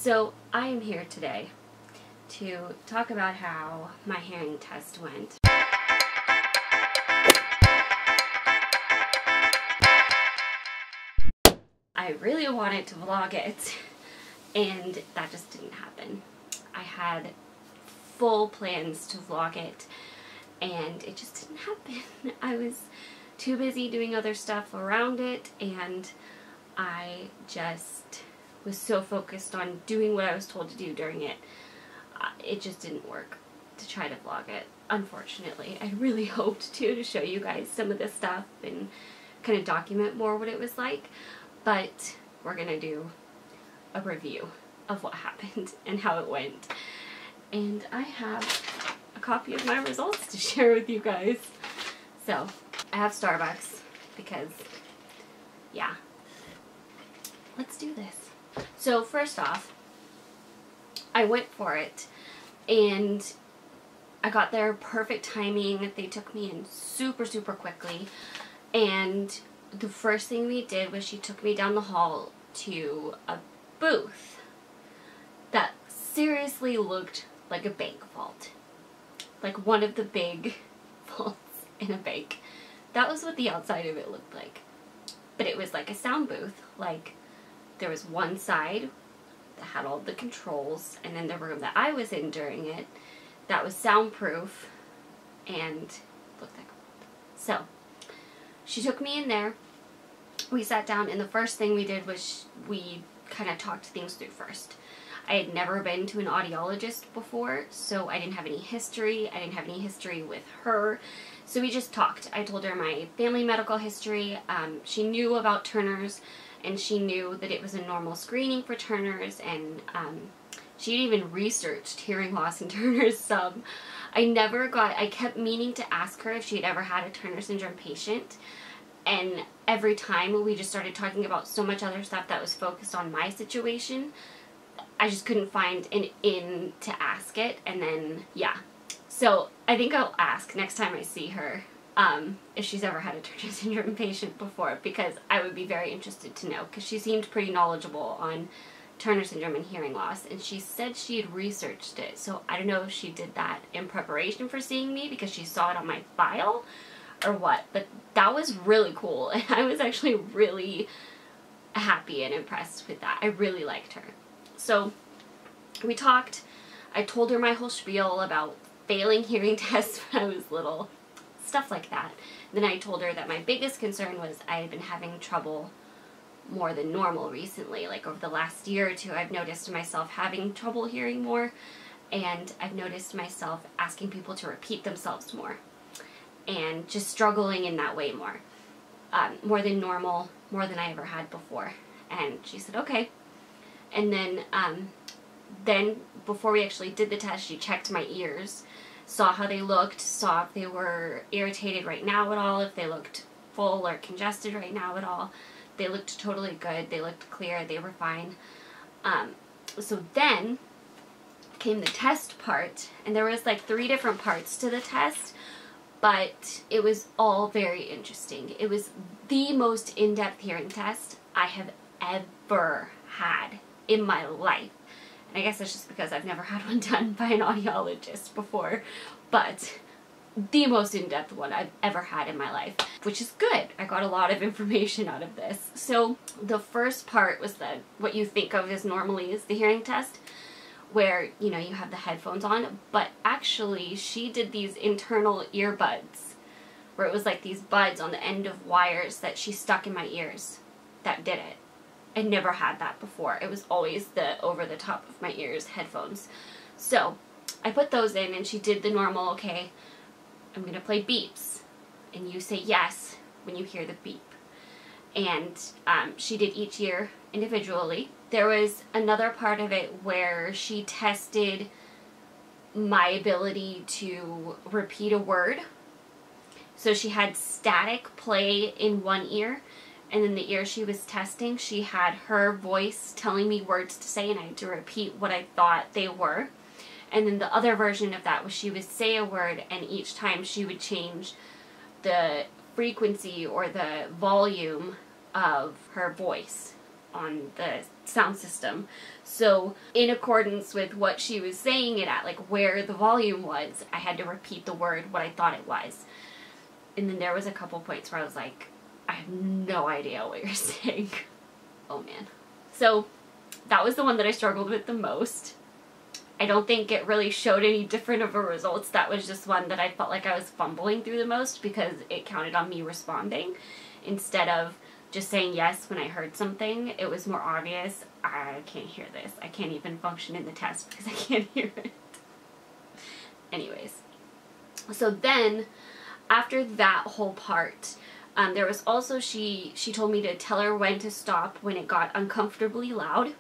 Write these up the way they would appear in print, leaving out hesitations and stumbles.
So I am here today to talk about how my hearing test went. I really wanted to vlog it, and that just didn't happen. I had full plans to vlog it, and it just didn't happen. I was too busy doing other stuff around it, and I just was so focused on doing what I was told to do during it. It just didn't work to try to vlog it, unfortunately. I really hoped to show you guys some of this stuff and kind of document more what it was like, but we're gonna do a review of what happened and how it went. And I have a copy of my results to share with you guys. So, I have Starbucks because, yeah, let's do this. So first off, I went for it, and I got there perfect timing. They took me in super quickly, and the first thing we did was she took me down the hall to a booth that seriously looked like a bank vault. Like one of the big vaults in a bank. That was what the outside of it looked like. But it was like a sound booth. Like, there was one side that had all the controls, and then the room that I was in during it, that was soundproof and looked like a vault. So, she took me in there. We sat down, and the first thing we did was we kind of talked things through first. I had never been to an audiologist before, so I didn't have any history. I didn't have any history with her. So we just talked. I told her my family medical history. She knew about Turner's, and she knew that it was a normal screening for Turner's, and she'd even researched hearing loss in Turner's some. I kept meaning to ask her if she had ever had a Turner syndrome patient, and every time we just started talking about so much other stuff that was focused on my situation, I just couldn't find an in to ask it, and then, yeah. So, I think I'll ask next time I see her if she's ever had a Turner syndrome patient before, because I would be very interested to know, because she seemed pretty knowledgeable on Turner syndrome and hearing loss, and she said she had researched it, so I don't know if she did that in preparation for seeing me because she saw it on my file or what, but that was really cool, and I was actually really happy and impressed with that. I really liked her. So, we talked. I told her my whole spiel about failing hearing tests when I was little, stuff like that. Then I told her that my biggest concern was I had been having trouble more than normal recently. Like over the last year or two, I've noticed myself having trouble hearing more, and I've noticed myself asking people to repeat themselves more, and just struggling in that way more. More than normal, more than I ever had before. And she said, okay. And then before we actually did the test, she checked my ears, saw how they looked, saw if they were irritated right now at all, if they looked full or congested right now at all. They looked totally good. They looked clear. They were fine. So then came the test part, and there was like 3 different parts to the test, but it was all very interesting. It was the most in-depth hearing test I have ever had in my life. And I guess that's just because I've never had one done by an audiologist before, but the most in-depth one I've ever had in my life, which is good. I got a lot of information out of this. So the first part was what you think of as normally is the hearing test, where, you know, you have the headphones on, but actually she did these internal earbuds, where it was like these buds on the end of wires that she stuck in my ears that did it. I never had that before. It was always the over the top of my ears headphones. So I put those in, and she did the normal, okay, I'm going to play beeps, and you say yes when you hear the beep. And she did each ear individually. There was another part of it where she tested my ability to repeat a word. So she had static play in one ear, and in the ear she was testing, she had her voice telling me words to say, and I had to repeat what I thought they were. And then the other version of that was she would say a word, and each time she would change the frequency or the volume of her voice. on the sound system. So in accordance with what she was saying it at, like where the volume was, I had to repeat the word what I thought it was. And then there was a couple points where I was like, I have no idea what you're saying. Oh man. So that was the one that I struggled with the most. I don't think it really showed any different of a results. That was just one that I felt like I was fumbling through the most because it counted on me responding instead of just saying yes when I heard something. It was more obvious, I can't hear this. I can't even function in the test because I can't hear it. Anyways. So then, after that whole part, there was also, she told me to tell her when to stop when it got uncomfortably loud.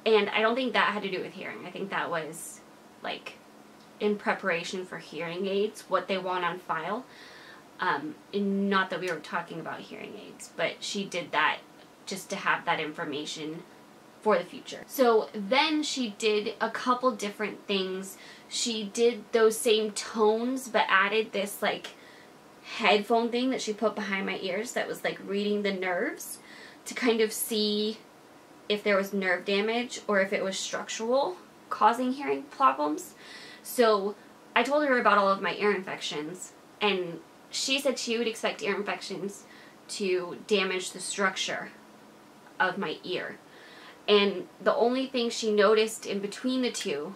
And I don't think that had to do with hearing. I think that was, like, in preparation for hearing aids, what they want on file. And not that we were talking about hearing aids, but she did that just to have that information for the future. So then she did a couple different things. She did those same tones, but added this, like, headphone thing that she put behind my ears that was, like, reading the nerves to kind of see if there was nerve damage or if it was structural causing hearing problems. So I told her about all of my ear infections, and she said she would expect ear infections to damage the structure of my ear. And the only thing she noticed in between the two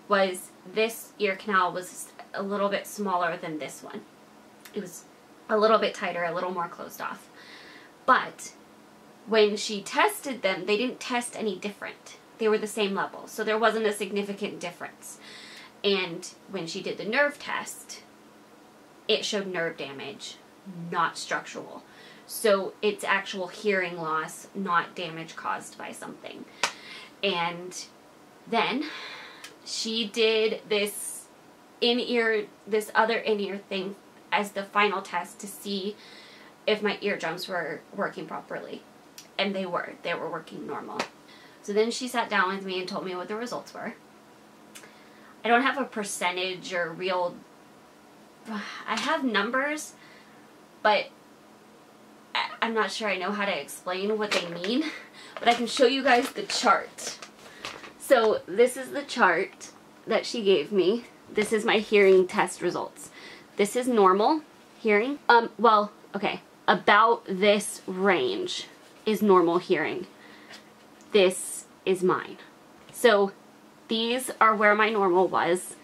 was this ear canal was a little bit smaller than this one. It was a little bit tighter, a little more closed off. But when she tested them, they didn't test any different. They were the same level, so there wasn't a significant difference. And when she did the nerve test, it showed nerve damage, not structural. So it's actual hearing loss, not damage caused by something. And then she did this other in-ear thing as the final test to see if my eardrums were working properly. And they were working normal. So then she sat down with me and told me what the results were. I don't have a percentage or real, I have numbers, but I'm not sure I know how to explain what they mean, but I can show you guys the chart. So this is the chart that she gave me. This is my hearing test results. This is normal hearing. Well, okay, about this range is normal hearing. This is mine. So these are where my normal was,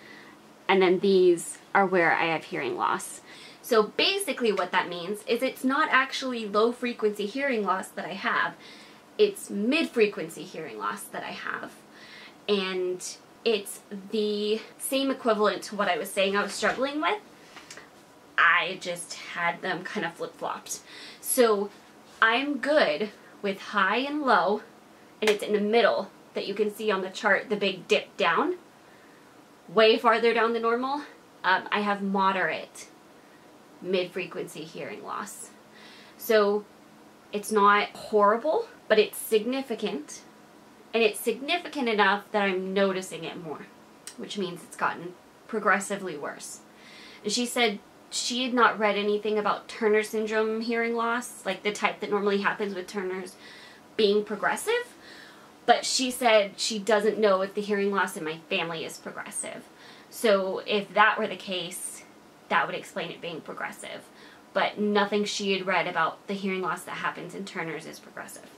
and then these are where I have hearing loss. So basically what that means is it's not actually low frequency hearing loss that I have, it's mid-frequency hearing loss that I have. And it's the same equivalent to what I was saying I was struggling with. I just had them kind of flip-flopped. So I'm good with high and low, and it's in the middle that you can see on the chart, the big dip down, way farther down than normal. I have moderate mid-frequency hearing loss. So it's not horrible, but it's significant, and it's significant enough that I'm noticing it more, which means it's gotten progressively worse. And she said she had not read anything about Turner syndrome hearing loss, like the type that normally happens with Turner's, being progressive, but she said she doesn't know if the hearing loss in my family is progressive. So if that were the case, that would explain it being progressive. But nothing she had read about the hearing loss that happens in Turner's is progressive.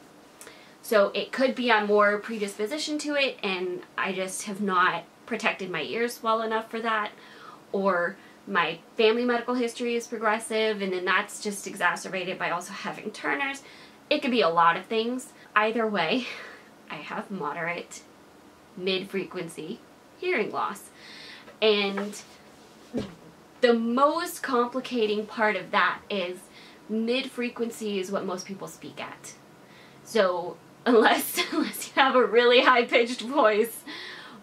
So it could be I'm more predisposition to it, and I just have not protected my ears well enough for that, or my family medical history is progressive, and then that's just exacerbated by also having Turner's. It could be a lot of things. Either way, I have moderate mid-frequency hearing loss. And the most complicating part of that is mid-frequency is what most people speak at. So unless you have a really high-pitched voice,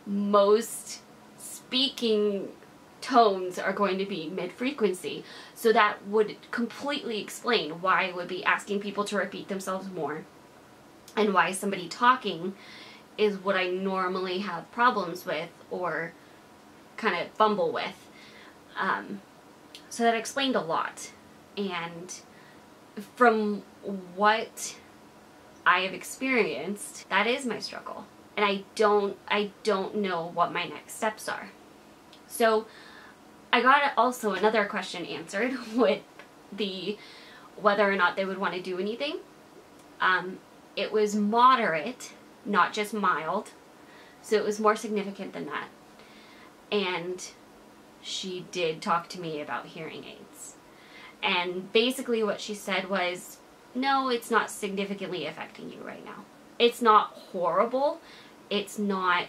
most speaking tones are going to be mid-frequency. So that would completely explain why I would be asking people to repeat themselves more, and why somebody talking is what I normally have problems with or kind of fumble with. So that explained a lot. And from what I have experienced, that is my struggle. And I don't know what my next steps are. So I got also another question answered with the whether or not they would want to do anything. It was moderate, not just mild. So it was more significant than that. And she did talk to me about hearing aids. And basically what she said was, no, it's not significantly affecting you right now. It's not horrible. It's not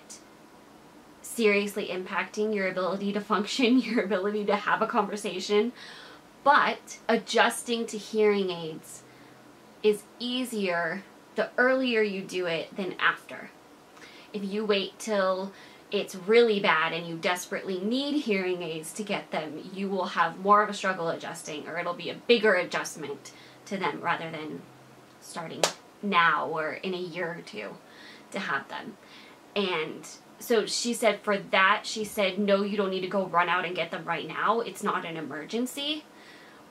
seriously impacting your ability to function, your ability to have a conversation. But adjusting to hearing aids is easier the earlier you do it than after. If you wait till it's really bad and you desperately need hearing aids to get them, you will have more of a struggle adjusting, or it'll be a bigger adjustment to them rather than starting now or in a year or two to have them. And so she said for that, she said, no, you don't need to go run out and get them right now. It's not an emergency.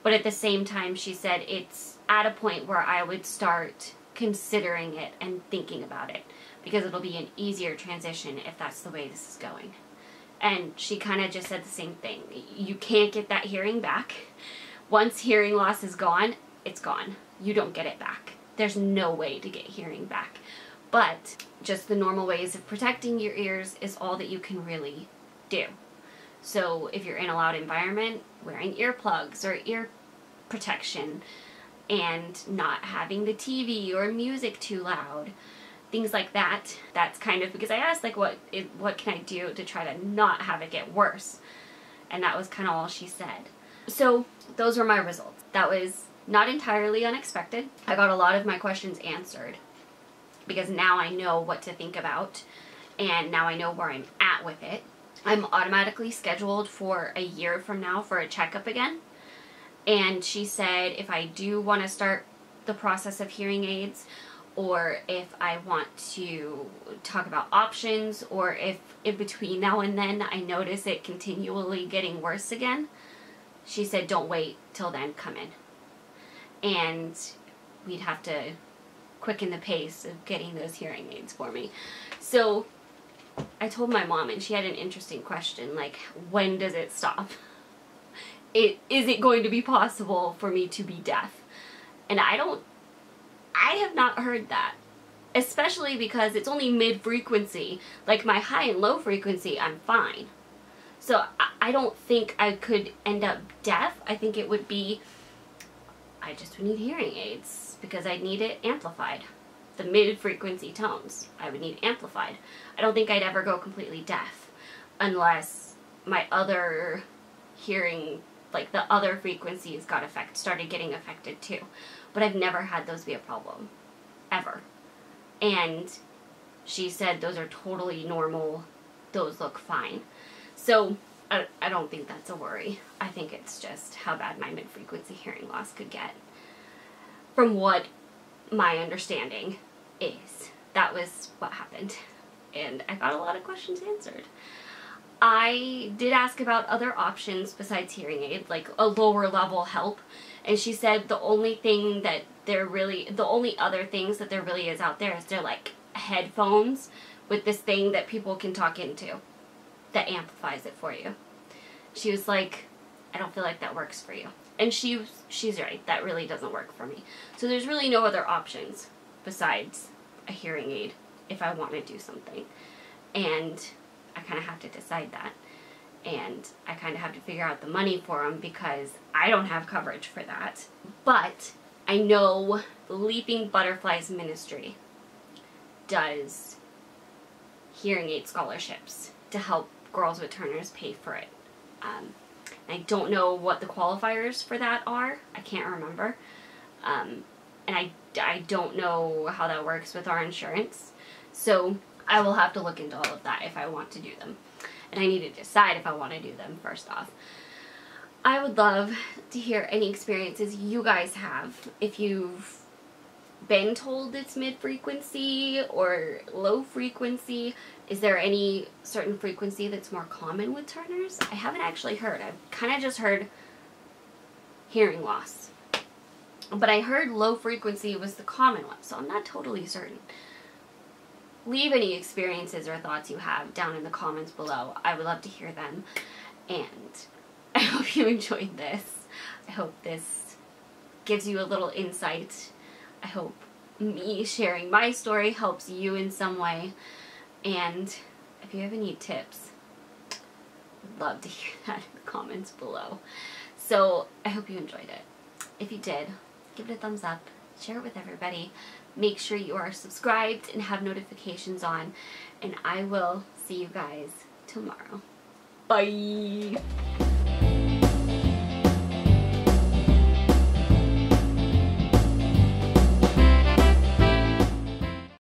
But at the same time, she said it's at a point where I would start considering it and thinking about it, because it'll be an easier transition if that's the way this is going. And she kind of just said the same thing. You can't get that hearing back. Once hearing loss is gone, it's gone. You don't get it back. There's no way to get hearing back. But just the normal ways of protecting your ears is all that you can really do. So if you're in a loud environment, wearing earplugs or ear protection, and not having the TV or music too loud, things like that. That's kind of, because I asked, like, what can I do to try to not have it get worse? And that was kind of all she said. So those were my results. That was not entirely unexpected. I got a lot of my questions answered, because now I know what to think about, and now I know where I'm at with it. I'm automatically scheduled for a year from now for a checkup again. And she said if I do want to start the process of hearing aids, or if I want to talk about options, or if in between now and then I notice it continually getting worse again, she said don't wait till then, come in. And we'd have to quicken the pace of getting those hearing aids for me. So I told my mom, and she had an interesting question, like, when does it stop? Is it going to be possible for me to be deaf? And I have not heard that, especially because it's only mid-frequency. Like my high and low frequency, I'm fine. So I don't think I could end up deaf. I think it would be, I just would need hearing aids because I'd need it amplified. The mid-frequency tones, I would need amplified. I don't think I'd ever go completely deaf unless my other hearing, like the other frequencies started getting affected too. But I've never had those be a problem, ever. And she said those are totally normal, those look fine. So I don't think that's a worry. I think it's just how bad my mid-frequency hearing loss could get. From what my understanding is, that was what happened. And I got a lot of questions answered. I did ask about other options besides hearing aids, like a lower level help. And she said the only other things that there really is out there is they're like headphones with this thing that people can talk into that amplifies it for you. She was like, I don't feel like that works for you. And she's right, that really doesn't work for me. So there's really no other options besides a hearing aid if I want to do something. And I kind of have to decide that. And I kind of have to figure out the money for them because I don't have coverage for that. But I know Leaping Butterflies Ministry does hearing aid scholarships to help girls with Turner's pay for it. I don't know what the qualifiers for that are. I can't remember. And I don't know how that works with our insurance. So I will have to look into all of that if I want to do them. And I need to decide if I want to do them first off. I would love to hear any experiences you guys have. If you've been told it's mid-frequency or low frequency, is there any certain frequency that's more common with Turner's? I haven't actually heard. I've kind of just heard hearing loss. But I heard low frequency was the common one, so I'm not totally certain. Leave any experiences or thoughts you have down in the comments below. I would love to hear them. And I hope you enjoyed this. I hope this gives you a little insight. I hope me sharing my story helps you in some way. And if you have any tips, I'd love to hear that in the comments below. So I hope you enjoyed it. If you did, give it a thumbs up, share it with everybody. Make sure you are subscribed and have notifications on. And I will see you guys tomorrow. Bye!